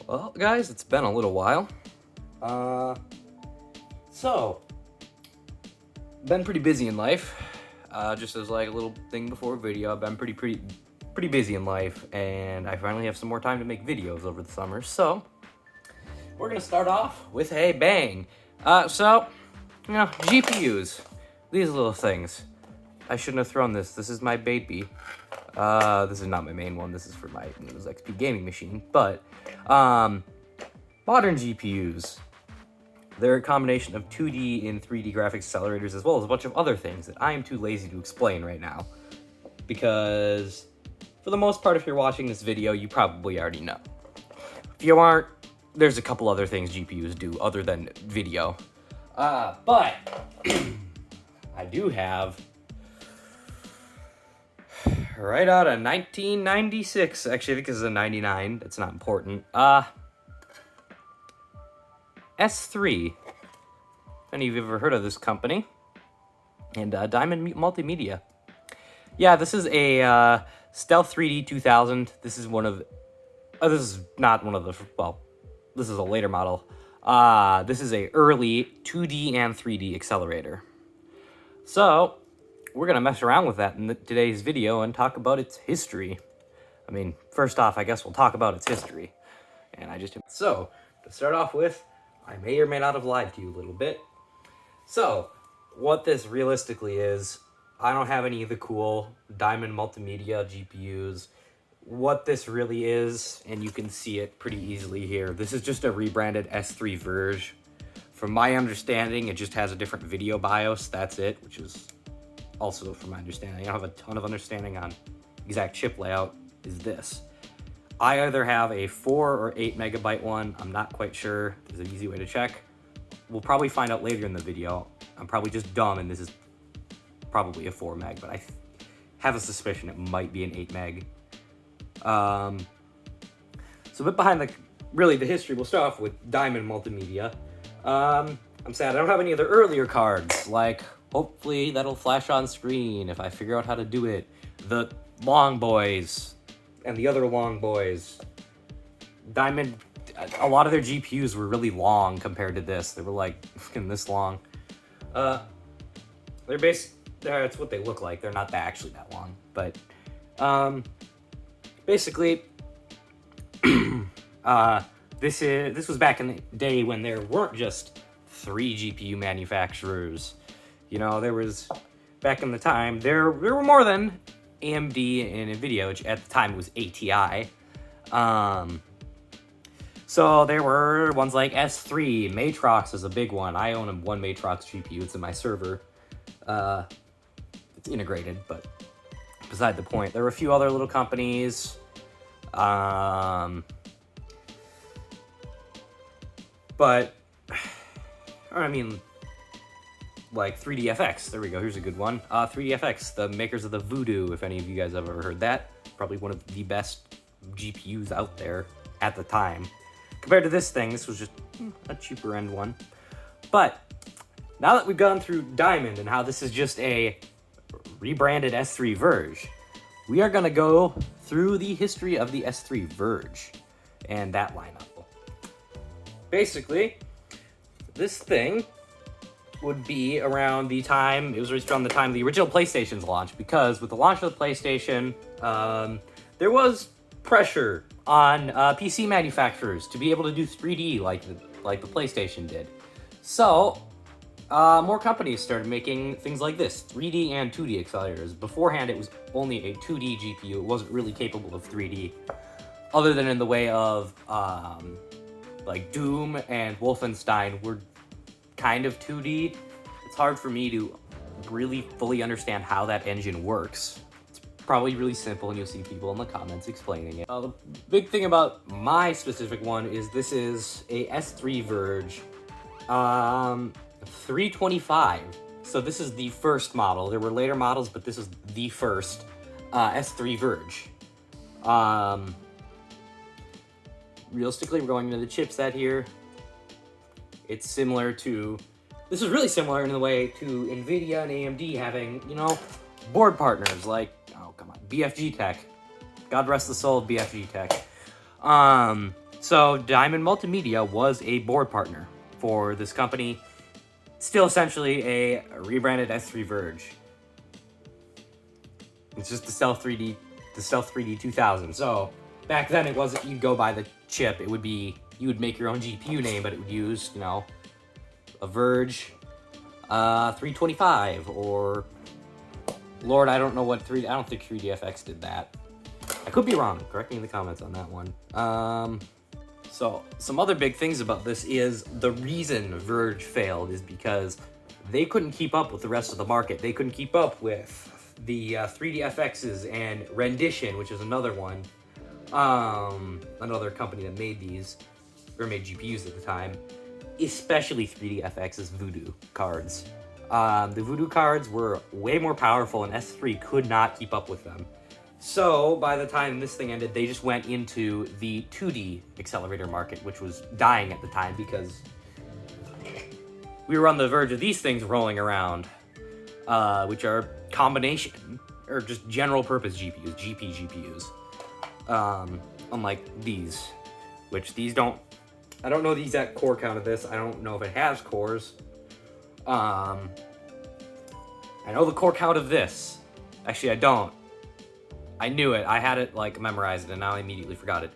Well, guys, it's been a little while. Been pretty busy in life. Just as like a little thing before video, I've been pretty busy in life, and I finally have some more time to make videos over the summer. So we're gonna start off with a bang. GPUs, these little things. I shouldn't have thrown this. This is my baby. This is not my main one. This is for my Windows XP gaming machine. But modern GPUs, they're a combination of 2D and 3D graphics accelerators, as well as a bunch of other things that I am too lazy to explain right now. Because for the most part, if you're watching this video, you probably already know. If you aren't, there's a couple other things GPUs do other than video. But I do have, right out of 1996, actually I think this is a 99, that's not important, S3, if any of you have ever heard of this company, and Diamond Multimedia. Yeah, this is a Stealth 3D 2000, this is one of, this is not one of the, well, this is a later model. This is a early 2D and 3D accelerator. So, we're going to mess around with that in today's video and talk about its history. I mean, first off, I guess we'll talk about its history. So, to start off with, I may or may not have lied to you a little bit. So, what this realistically is, I don't have any of the cool Diamond Multimedia GPUs. What this really is, and you can see it pretty easily here, this is just a rebranded S3 Virge. From my understanding, it just has a different video BIOS, that's it, which is also from my understanding. I don't have a ton of understanding on exact chip layout, is this. I either have a 4 or 8 megabyte one, I'm not quite sure, there's an easy way to check. We'll probably find out later in the video. I'm probably just dumb and this is probably a 4 meg, but I have a suspicion it might be an 8 meg. So a bit behind the history, we'll start off with Diamond Multimedia. I'm sad I don't have any of the earlier cards, like, hopefully that'll flash on screen if I figure out how to do it. The long boys and the other long boys. Diamond, a lot of their GPUs were really long compared to this. They were like fucking this long. That's what they look like. They're not actually that long, but basically, this was back in the day when there weren't just 3 GPU manufacturers. You know, there was, back in the time, there were more than AMD and NVIDIA, which at the time was ATI. So there were ones like S3, Matrox is a big one. I own one Matrox GPU, it's in my server. It's integrated, but beside the point. There were a few other little companies. But, I mean, like 3DFX, there we go, here's a good one. 3DFX, the makers of the Voodoo, if any of you guys have ever heard that. Probably one of the best GPUs out there at the time. Compared to this thing, this was just a cheaper end one. But, now that we've gone through Diamond and how this is just a rebranded S3 Virge, we are going to go through the history of the S3 Virge and that lineup. Basically, this thing would be around the time, it was released around the time of the original PlayStation's launch, because with the launch of the PlayStation, there was pressure on PC manufacturers to be able to do 3D like the PlayStation did. So, more companies started making things like this, 3D and 2D accelerators. Beforehand, it was only a 2D GPU. It wasn't really capable of 3D, other than in the way of, like Doom and Wolfenstein were kind of 2D. It's hard for me to really fully understand how that engine works. It's probably really simple, and you'll see people in the comments explaining it. The big thing about my specific one is this is a S3 Virge. 325. So this is the first model. There were later models, but this is the first S3 Virge. Realistically, we're going into the chipset here. It's similar to, this is really similar in the way to NVIDIA and AMD having, you know, board partners like, oh come on, BFG Tech. God rest the soul of BFG Tech. So Diamond Multimedia was a board partner for this company, still essentially a rebranded S3 Verge. It's just the Stealth 3D 2000. So back then it wasn't, you'd go buy the chip, it would be, you would make your own GPU name, but it would use, you know, a Virge 325, or Lord, I don't know what I don't think 3DFX did that. I could be wrong, correct me in the comments on that one. So some other big things about this is the reason Virge failed is because they couldn't keep up with the rest of the market. They couldn't keep up with the 3DFXs and Rendition, which is another one, another company that made these, or made GPUs at the time, especially 3DFX's Voodoo cards. The Voodoo cards were way more powerful, and S3 could not keep up with them. So by the time this thing ended, they just went into the 2D accelerator market, which was dying at the time because we were on the verge of these things rolling around, which are combination, or just general purpose GPUs, GPUs. Unlike these, which these don't, I don't know the exact core count of this. I don't know if it has cores. I know the core count of this. Actually, I don't. I knew it. I had it like memorized, and now I immediately forgot it.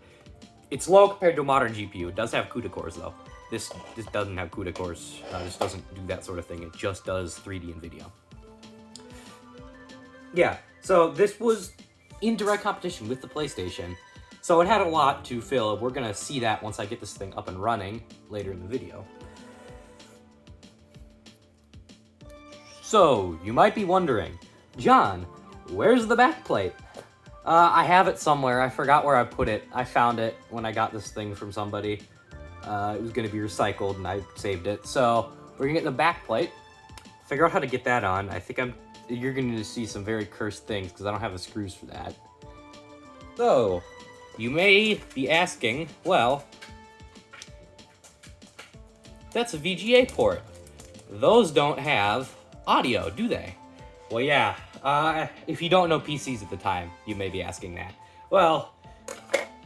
It's low compared to a modern GPU. It does have CUDA cores though. This doesn't have CUDA cores. This doesn't do that sort of thing. It just does 3D and video. Yeah. So this was in direct competition with the PlayStation. So it had a lot to fill. We're gonna see that once I get this thing up and running later in the video. So you might be wondering, John, where's the backplate? I have it somewhere. I forgot where I put it. I found it when I got this thing from somebody. It was going to be recycled, and I saved it. So we're going to get the backplate, figure out how to get that on. I think you're going to see some very cursed things because I don't have the screws for that. So you may be asking, well, that's a VGA port. Those don't have audio, do they? Well, yeah. If you don't know PCs at the time, you may be asking that. Well,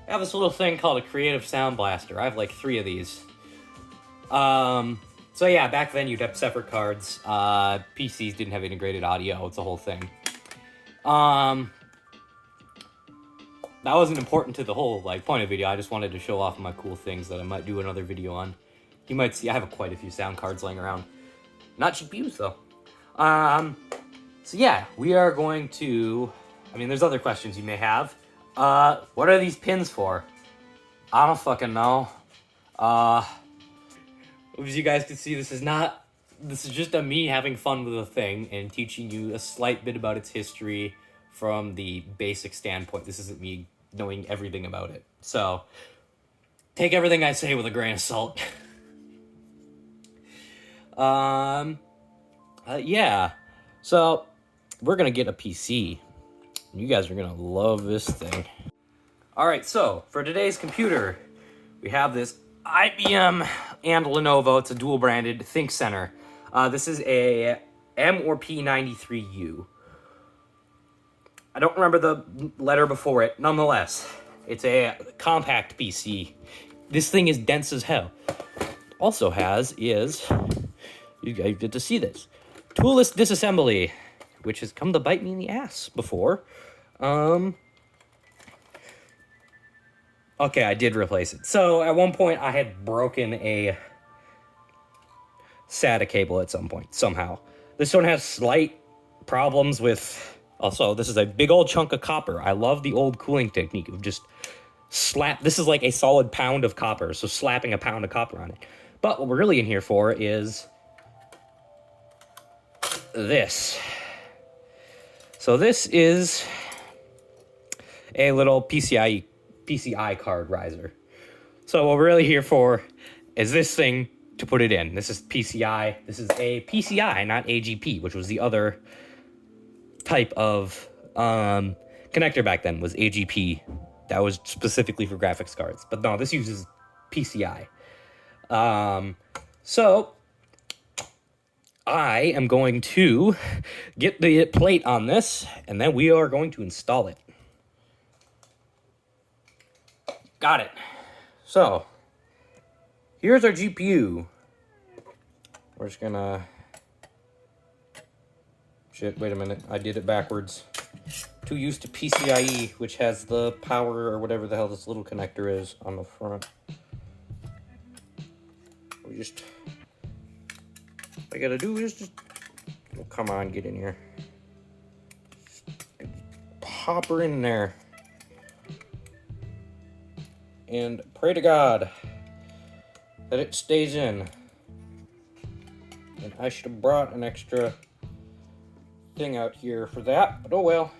I have this little thing called a Creative Sound Blaster. I have like 3 of these. So yeah, back then you'd have separate cards. PCs didn't have integrated audio. It's a whole thing. That wasn't important to the whole point of video. I just wanted to show off my cool things that I might do another video on. You might see I have quite a few sound cards laying around. Not GPUs though. So yeah, we are going to, there's other questions you may have. What are these pins for? I don't fucking know. As you guys can see, this is just me having fun with the thing and teaching you a slight bit about its history from the basic standpoint. This isn't me knowing everything about it. So, take everything I say with a grain of salt. Yeah. So, we're going to get a PC. You guys are going to love this thing. Alright, so, for today's computer, we have this IBM and Lenovo. It's a dual-branded ThinkCenter. This is a M or P93U. I don't remember the letter before it. Nonetheless, it's a compact PC. This thing is dense as hell. Also you guys get to see this. Toolless disassembly, which has come to bite me in the ass before. Okay, I did replace it. So, at one point, I had broken a SATA cable at some point, somehow. This one has slight problems with... Also, this is a big old chunk of copper. I love the old cooling technique of just slap... This is like a solid pound of copper, so slapping a pound of copper on it. But what we're really in here for is... this. So this is a little PCI card riser. So what we're really here for is this thing to put it in. This is PCI. This is a PCI, not AGP, which was the other type of connector back then, was AGP. That was specifically for graphics cards. But no, this uses PCI. So I am going to get the plate on this, and then we are going to install it. Got it. So, here's our GPU. We're just gonna... Shit, wait a minute. I did it backwards. Too used to PCIe, which has the power or whatever the hell this little connector is on the front. We just... All I gotta do is just... Oh, come on, get in here. Pop her in there. And pray to God that it stays in. And I should have brought an extra thing out here for that, but oh well.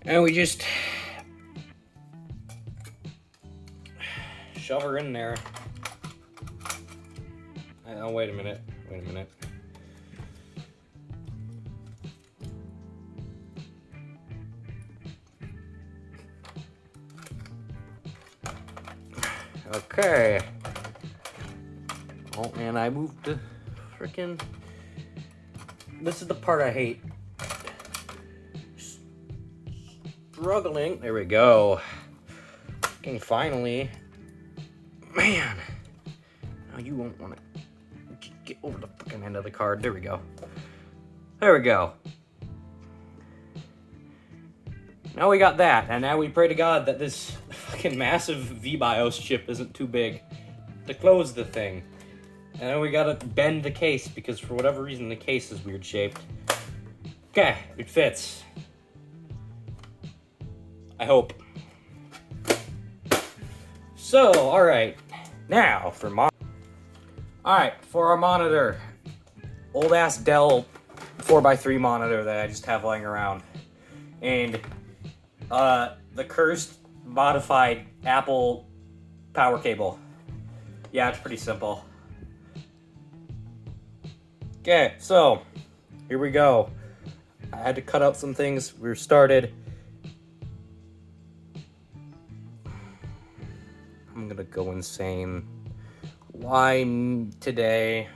And we just shove her in there. Oh, wait a minute. Okay. Oh, and I moved the frickin'... This is the part I hate. Struggling. There we go. Fucking finally. Man. Now you won't want to get over the fucking end of the card. There we go. There we go. Now we got that, and now we pray to God that this fucking massive VBIOS chip isn't too big to close the thing. And then we gotta bend the case, because for whatever reason the case is weird shaped. Okay, it fits. I hope. So, alright. Now, for our monitor. Old ass Dell 4x3 monitor that I just have lying around. And the cursed modified Apple power cable. Yeah, it's pretty simple. Okay, so here we go. I had to cut out some things. We're started. I'm gonna go insane. Why today?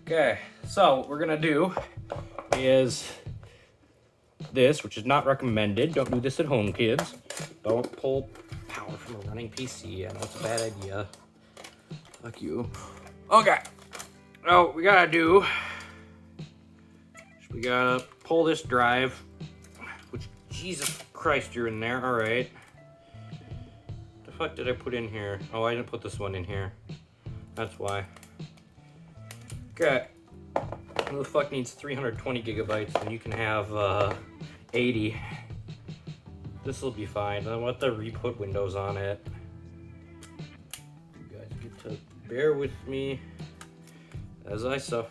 Okay, so what we're gonna do is this, which is not recommended. Don't do this at home, kids. Don't pull power from a running PC. I know it's a bad idea. Fuck you. Okay. Oh, we gotta pull this drive, which, Jesus Christ, you're in there. All right. The fuck did I put in here? Oh, I didn't put this one in here. That's why. Okay. Who the fuck needs 320 gigabytes when you can have 80? This will be fine. I want to re-put Windows on it. You guys get to bear with me as I suffer.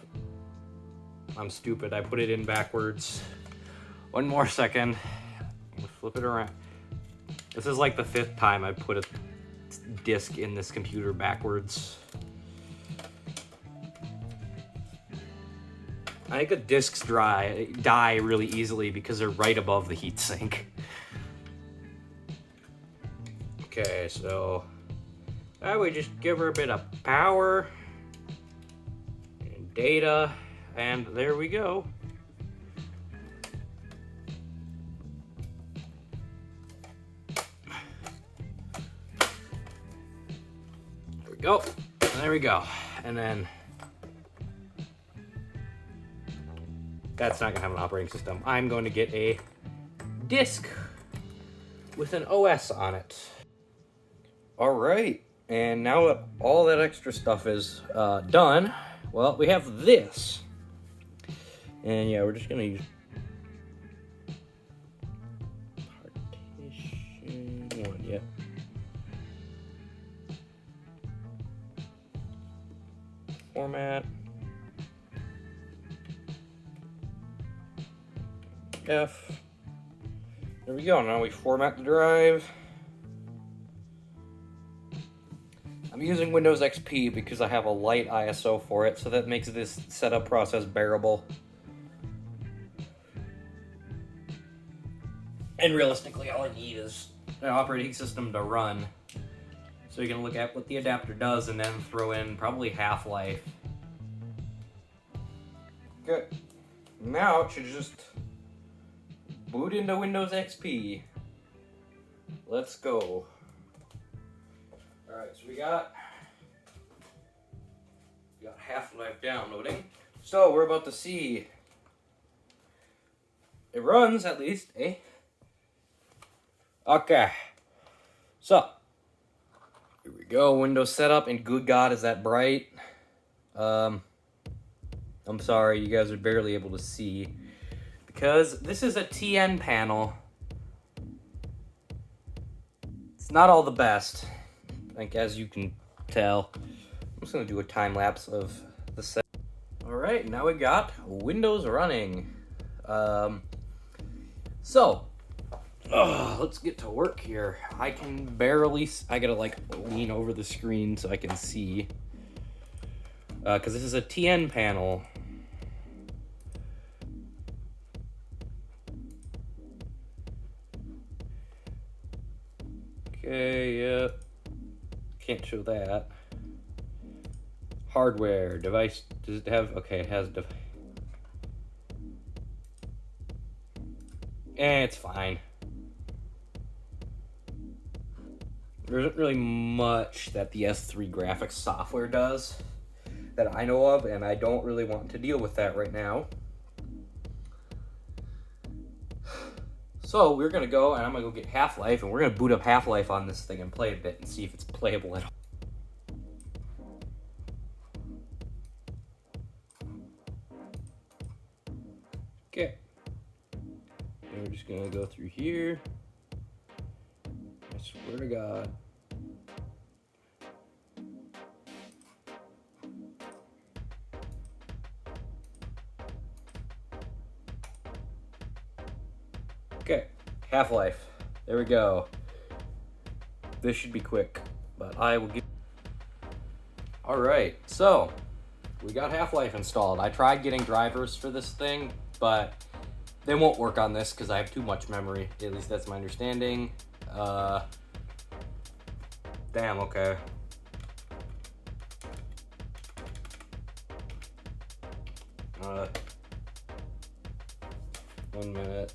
I'm stupid. I put it in backwards. One more second. I'm gonna flip it around. This is like the 5th time I put a disk in this computer backwards. I think the discs die really easily because they're right above the heatsink. Okay, so I would just give her a bit of power and data, and there we go. There we go, and there we go, and then that's not gonna have an operating system. I'm going to get a disk with an OS on it. All right, and now that all that extra stuff is done, well, we have this. And yeah, we're just gonna use partition 1, yeah. Format. F. There we go, now we format the drive. I'm using Windows XP because I have a light ISO for it, so that makes this setup process bearable. And realistically, all I need is an operating system to run. So you can look at what the adapter does and then throw in probably Half-Life. Good. Now it should just boot into Windows XP. Let's go. Alright, so we got Half-Life downloading. So we're about to see. It runs at least, eh? Okay. So here we go. Windows setup, and good God, is that bright? I'm sorry, you guys are barely able to see because this is a TN panel. It's not all the best, like as you can tell. I'm just gonna do a time lapse of the set. All right, now we got Windows running. Let's get to work here. I can barely. I gotta like lean over the screen so I can see. Because this is a TN panel. Okay, yep. Can't show that. Hardware, device, does it have, okay, it has device. It's fine. There isn't really much that the S3 graphics software does that I know of, and I don't really want to deal with that right now. So we're gonna go, and I'm gonna go get Half-Life, and we're gonna boot up Half-Life on this thing and play a bit and see if it's playable at all. Okay. And we're just gonna go through here. I swear to God. Okay, Half-Life. There we go. This should be quick, but I will give. Alright, so we got Half-Life installed. I tried getting drivers for this thing, but they won't work on this because I have too much memory. At least that's my understanding. Damn, okay. One minute.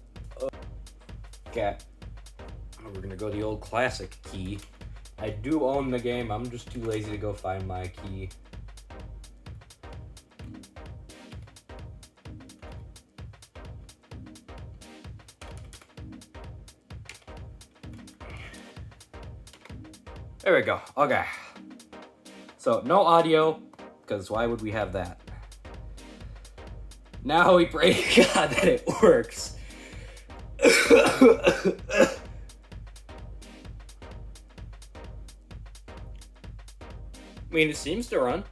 Okay. We're gonna go the old classic key. I do own the game, I'm just too lazy to go find my key. There we go. Okay. So, no audio, because why would we have that? Now we pray to God that it works. I mean, it seems to run.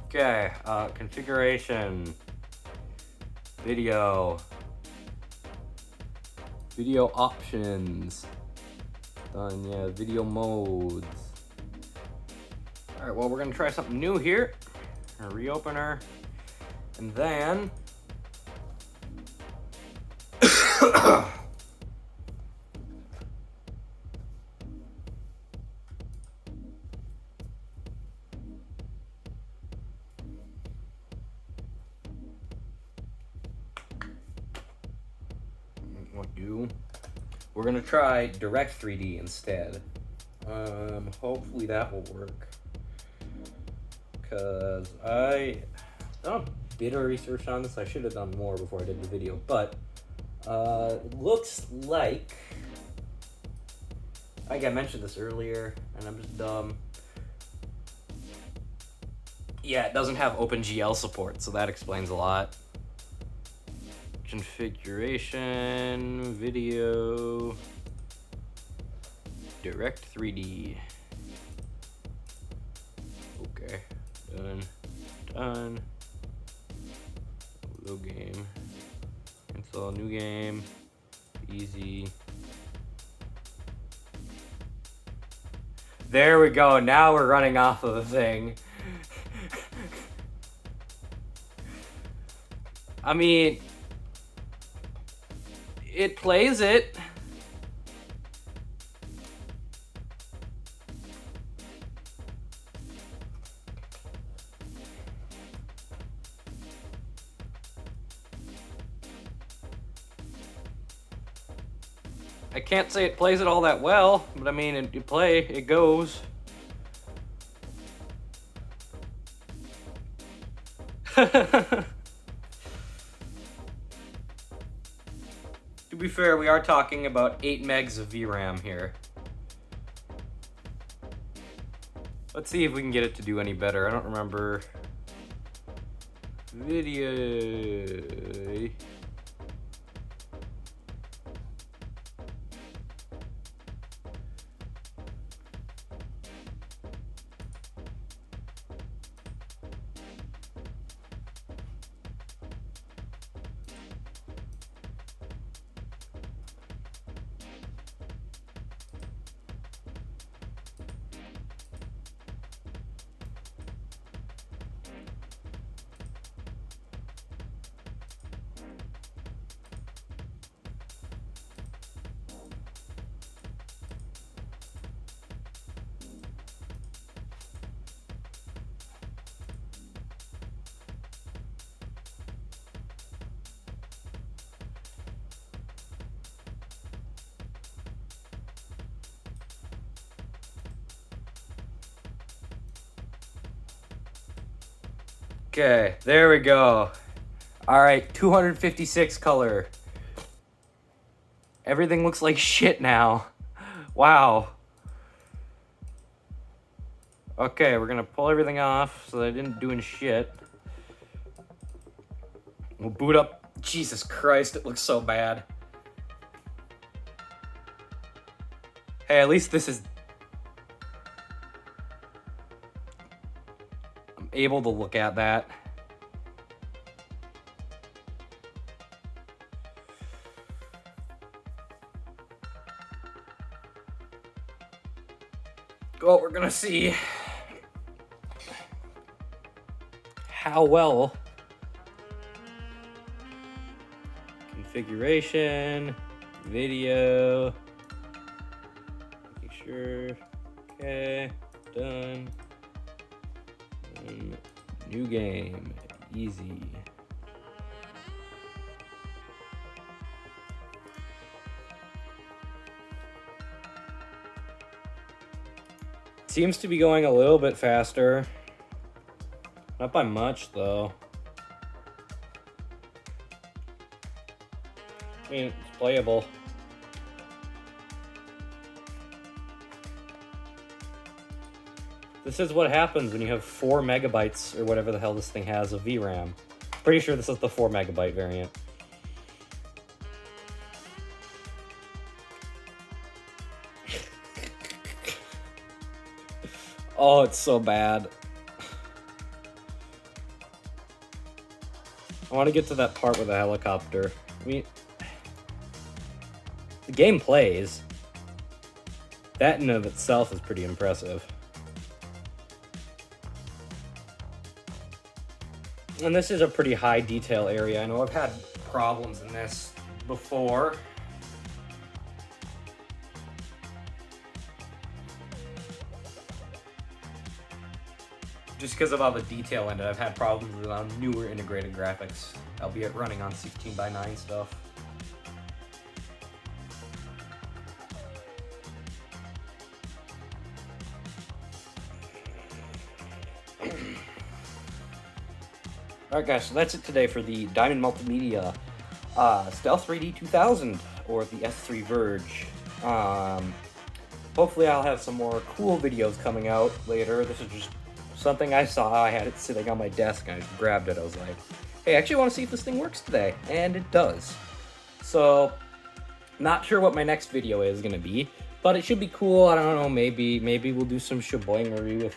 Okay, configuration. Video options. Done, yeah, video modes. All right, well, we're gonna try something new here. A reopener, and then we're gonna try Direct 3D instead. Hopefully that will work. Cause I done a bit of research on this. I should have done more before I did the video, but it looks like I think I mentioned this earlier, and I'm just dumb. Yeah, it doesn't have OpenGL support, so that explains a lot. Configuration, video, Direct 3D. Okay, done. Load game, install a new game, easy. There we go, now we're running off of a thing. I mean, it plays it. I can't say it plays it all that well, but I mean, it goes. To be fair, we are talking about 8 megs of VRAM here. Let's see if we can get it to do any better. I don't remember. Video. Okay, there we go. All right, 256 color. Everything looks like shit now. Wow. Okay, we're gonna pull everything off so that I didn't doing shit. We'll boot up. Jesus Christ, it looks so bad. Hey, at least this is... I'm able to look at that. Well, we're gonna see how well configuration, video, making sure, okay, done, new game, easy. Seems to be going a little bit faster. Not by much, though. I mean, it's playable. This is what happens when you have 4 megabytes, or whatever the hell this thing has, of VRAM. Pretty sure this is the 4 megabyte variant. Oh, it's so bad. I want to get to that part with the helicopter. I mean, the game plays. That in of itself is pretty impressive. And this is a pretty high detail area. I know I've had problems in this before. Just because of all the detail in it, I've had problems with on newer integrated graphics, albeit running on 16:9 stuff. Alright guys, so that's it today for the Diamond Multimedia Stealth 3D 2000, or the S3 Virge. Hopefully I'll have some more cool videos coming out later. This is just something I saw. I had it sitting on my desk and I just grabbed it. I was like, hey, I actually want to see if this thing works today. And it does. So, not sure what my next video is going to be, but it should be cool. I don't know, maybe we'll do some shaboingery with...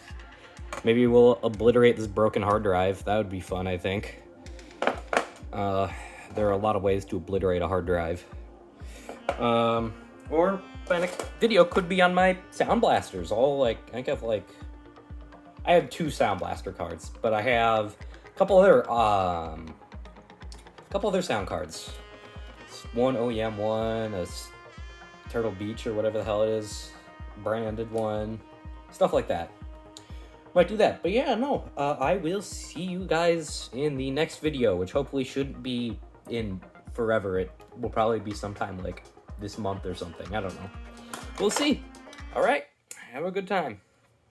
Maybe we'll obliterate this broken hard drive. That would be fun, I think. There are a lot of ways to obliterate a hard drive. Or my next video could be on my Sound Blasters. I have 2 Sound Blaster cards, but I have a couple other sound cards. One OEM one, a Turtle Beach or whatever the hell it is, branded one, stuff like that. Might do that, but yeah, no, I will see you guys in the next video, which hopefully shouldn't be in forever. It will probably be sometime like this month or something. I don't know. We'll see. All right. Have a good time.